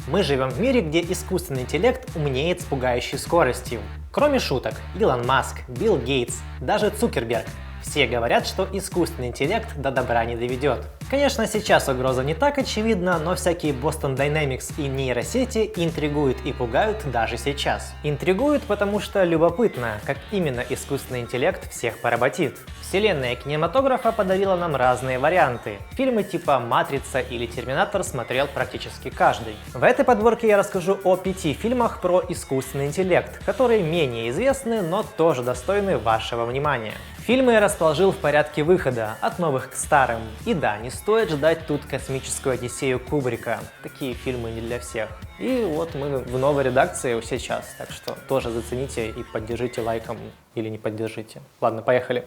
Мы живем в мире, где искусственный интеллект умнеет с пугающей скоростью. Кроме шуток, Илон Маск, Билл Гейтс, даже Цукерберг – все говорят, что искусственный интеллект до добра не доведет. Конечно, сейчас угроза не так очевидна, но всякие Boston Dynamics и нейросети интригуют и пугают даже сейчас. Интригуют, потому что любопытно, как именно искусственный интеллект всех поработит. Вселенная кинематографа подарила нам разные варианты. Фильмы типа «Матрица» или «Терминатор» смотрел практически каждый. В этой подборке я расскажу о 5 фильмах про искусственный интеллект, которые менее известны, но тоже достойны вашего внимания. Фильмы я расположил в порядке выхода, от новых к старым. И да, не стоит ждать тут космическую Одиссею Кубрика. Такие фильмы не для всех. И вот мы в новой редакции сейчас, так что тоже зацените и поддержите лайком или не поддержите. Ладно, поехали.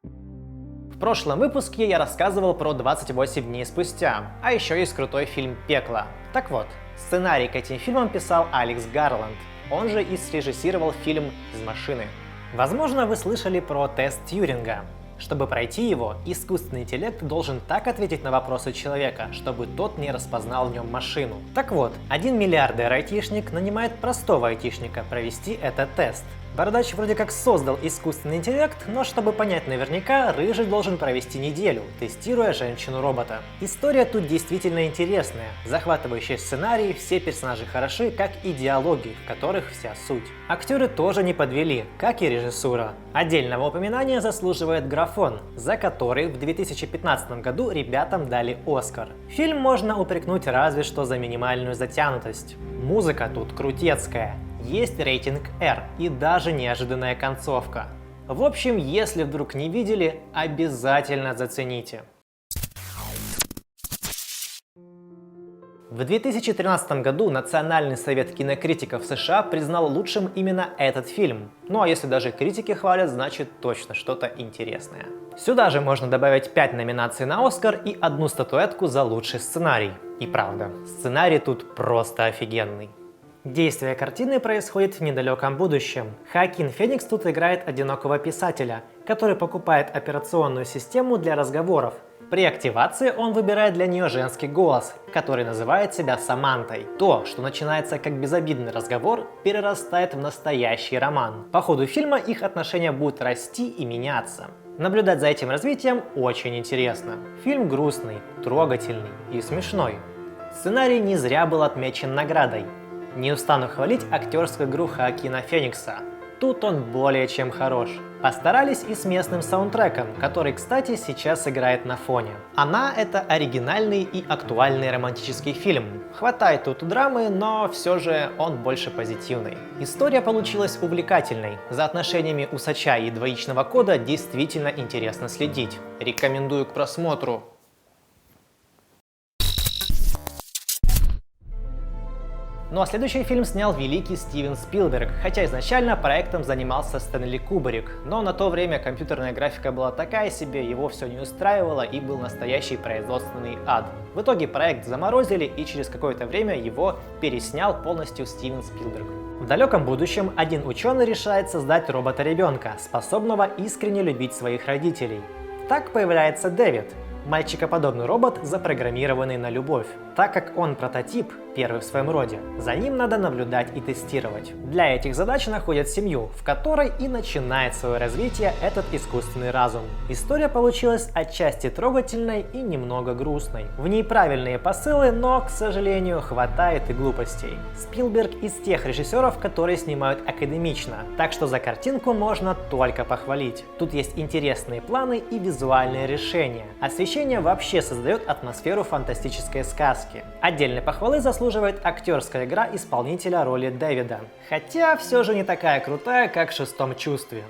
В прошлом выпуске я рассказывал про 28 дней спустя, а еще есть крутой фильм «Пекло». Так вот, сценарий к этим фильмам писал Алекс Гарланд. Он же и срежиссировал фильм «Из машины». Возможно, вы слышали про тест Тьюринга. Чтобы пройти его, искусственный интеллект должен так ответить на вопросы человека, чтобы тот не распознал в нем машину. Так вот, 1 миллиардер-айтишник нанимает простого айтишника провести этот тест. Бородач вроде как создал искусственный интеллект, но чтобы понять наверняка, Рыжий должен провести неделю, тестируя женщину-робота. История тут действительно интересная, захватывающий сценарий, все персонажи хороши, как и диалоги, в которых вся суть. Актеры тоже не подвели, как и режиссура. Отдельного упоминания заслуживает «Графон», за который в 2015 году ребятам дали Оскар. Фильм можно упрекнуть разве что за минимальную затянутость. Музыка тут крутецкая. Есть рейтинг R и даже неожиданная концовка. В общем, если вдруг не видели, обязательно зацените. В 2013 году Национальный совет кинокритиков США признал лучшим именно этот фильм. Ну а если даже критики хвалят, значит точно что-то интересное. Сюда же можно добавить 5 номинаций на Оскар и 1 статуэтку за лучший сценарий. И правда, сценарий тут просто офигенный. Действие картины происходит в недалеком будущем. Хоакин Феникс тут играет одинокого писателя, который покупает операционную систему для разговоров. При активации он выбирает для нее женский голос, который называет себя Самантой. То, что начинается как безобидный разговор, перерастает в настоящий роман. По ходу фильма их отношения будут расти и меняться. Наблюдать за этим развитием очень интересно. Фильм грустный, трогательный и смешной. Сценарий не зря был отмечен наградой. Не устану хвалить актерскую игру Хоакина Феникса. Тут он более чем хорош. Постарались и с местным саундтреком, который, кстати, сейчас играет на фоне. «Она» — это оригинальный и актуальный романтический фильм. Хватает тут драмы, но все же он больше позитивный. История получилась увлекательной. За отношениями усача и двоичного кода действительно интересно следить. Рекомендую к просмотру. Ну а следующий фильм снял великий Стивен Спилберг, хотя изначально проектом занимался Стэнли Кубрик, но на то время компьютерная графика была такая себе, его все не устраивало и был настоящий производственный ад. В итоге проект заморозили и через какое-то время его переснял полностью Стивен Спилберг. В далеком будущем один ученый решает создать робота-ребенка, способного искренне любить своих родителей. Так появляется Дэвид. Мальчикоподобный робот, запрограммированный на любовь. Так как он прототип, первый в своем роде, за ним надо наблюдать и тестировать. Для этих задач находят семью, в которой и начинает свое развитие этот искусственный разум. История получилась отчасти трогательной и немного грустной. В ней правильные посылы, но, к сожалению, хватает и глупостей. Спилберг из тех режиссеров, которые снимают академично, так что за картинку можно только похвалить. Тут есть интересные планы и визуальные решения. Освещение вообще создает атмосферу фантастической сказки. Отдельной похвалы заслуживает актерская игра исполнителя роли Дэвида, хотя все же не такая крутая, как в «Шестом чувстве».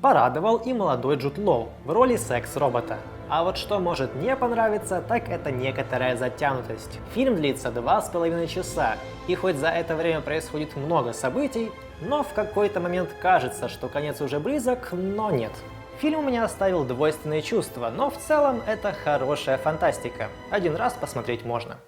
Порадовал и молодой Джуд Лоу в роли секс-робота. А вот что может не понравиться, так это некоторая затянутость. Фильм длится 2,5 часа, и хоть за это время происходит много событий, но в какой-то момент кажется, что конец уже близок, но нет. Фильм у меня оставил двойственные чувства, но в целом это хорошая фантастика. Один раз посмотреть можно.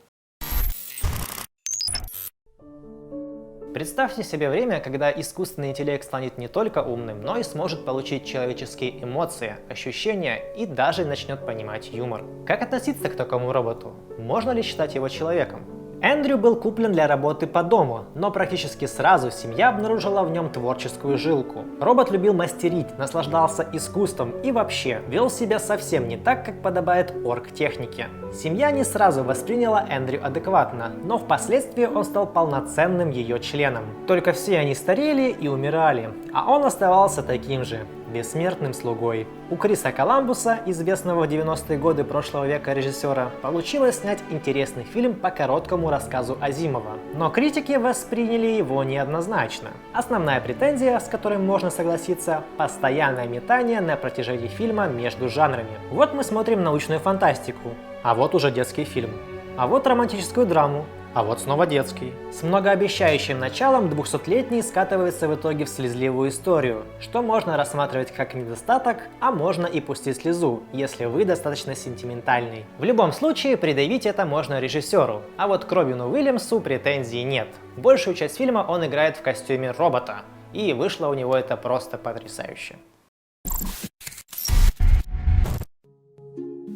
Представьте себе время, когда искусственный интеллект станет не только умным, но и сможет получить человеческие эмоции, ощущения и даже начнет понимать юмор. Как относиться к такому роботу? Можно ли считать его человеком? Эндрю был куплен для работы по дому, но практически сразу семья обнаружила в нем творческую жилку. Робот любил мастерить, наслаждался искусством и вообще вел себя совсем не так, как подобает оргтехнике. Семья не сразу восприняла Эндрю адекватно, но впоследствии он стал полноценным ее членом. Только все они старели и умирали, а он оставался таким же, бессмертным слугой. У Криса Коламбуса, известного в 90-е годы прошлого века режиссера, получилось снять интересный фильм по короткому рассказу Азимова. Но критики восприняли его неоднозначно. Основная претензия, с которой можно согласиться, постоянное метание на протяжении фильма между жанрами. Вот мы смотрим научную фантастику, а вот уже детский фильм. А вот романтическую драму, а вот снова детский. С многообещающим началом 200-летний скатывается в итоге в слезливую историю, что можно рассматривать как недостаток, а можно и пустить слезу, если вы достаточно сентиментальный. В любом случае, предъявить это можно режиссеру, а вот к Робину Уильямсу претензий нет. Большую часть фильма он играет в костюме робота, и вышло у него это просто потрясающе.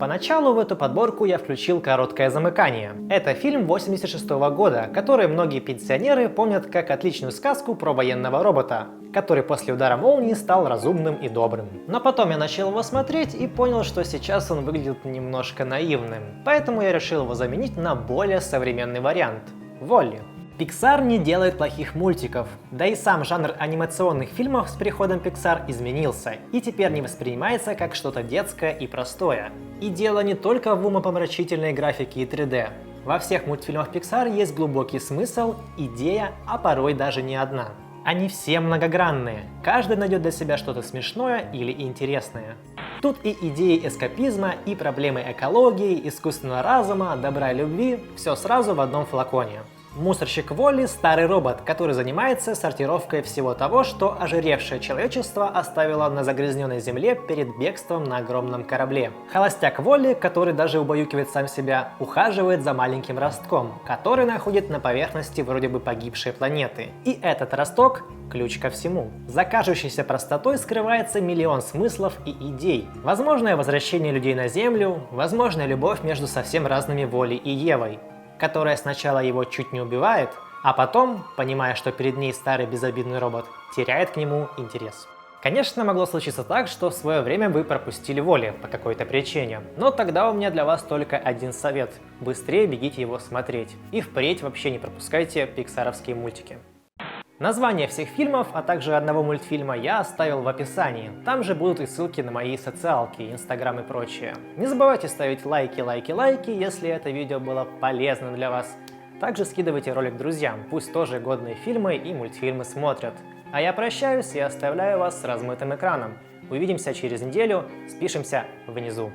Поначалу в эту подборку я включил «Короткое замыкание». Это фильм 1986 года, который многие пенсионеры помнят как отличную сказку про военного робота, который после удара молнии стал разумным и добрым. Но потом я начал его смотреть и понял, что сейчас он выглядит немножко наивным. Поэтому я решил его заменить на более современный вариант – Волли. Pixar не делает плохих мультиков, да и сам жанр анимационных фильмов с приходом Pixar изменился и теперь не воспринимается как что-то детское и простое. И дело не только в умопомрачительной графике и 3D. Во всех мультфильмах Pixar есть глубокий смысл, идея, а порой даже не одна. Они все многогранные, каждый найдет для себя что-то смешное или интересное. Тут и идеи эскапизма, и проблемы экологии, искусственного разума, добра и любви – все сразу в одном флаконе. Мусорщик Волли – старый робот, который занимается сортировкой всего того, что ожиревшее человечество оставило на загрязненной земле перед бегством на огромном корабле. Холостяк Волли, который даже убаюкивает сам себя, ухаживает за маленьким ростком, который находит на поверхности вроде бы погибшей планеты. И этот росток – ключ ко всему. За кажущейся простотой скрывается миллион смыслов и идей. Возможное возвращение людей на Землю, возможная любовь между совсем разными Волли и Евой, которая сначала его чуть не убивает, а потом, понимая, что перед ней старый безобидный робот, теряет к нему интерес. Конечно, могло случиться так, что в свое время вы пропустили Волли по какой-то причине, но тогда у меня для вас только один совет – быстрее бегите его смотреть. И впредь вообще не пропускайте пиксаровские мультики. Названия всех фильмов, а также одного мультфильма я оставил в описании. Там же будут и ссылки на мои социалки, инстаграм и прочее. Не забывайте ставить лайки, если это видео было полезным для вас. Также скидывайте ролик друзьям, пусть тоже годные фильмы и мультфильмы смотрят. А я прощаюсь и оставляю вас с размытым экраном. Увидимся через неделю, спишемся внизу.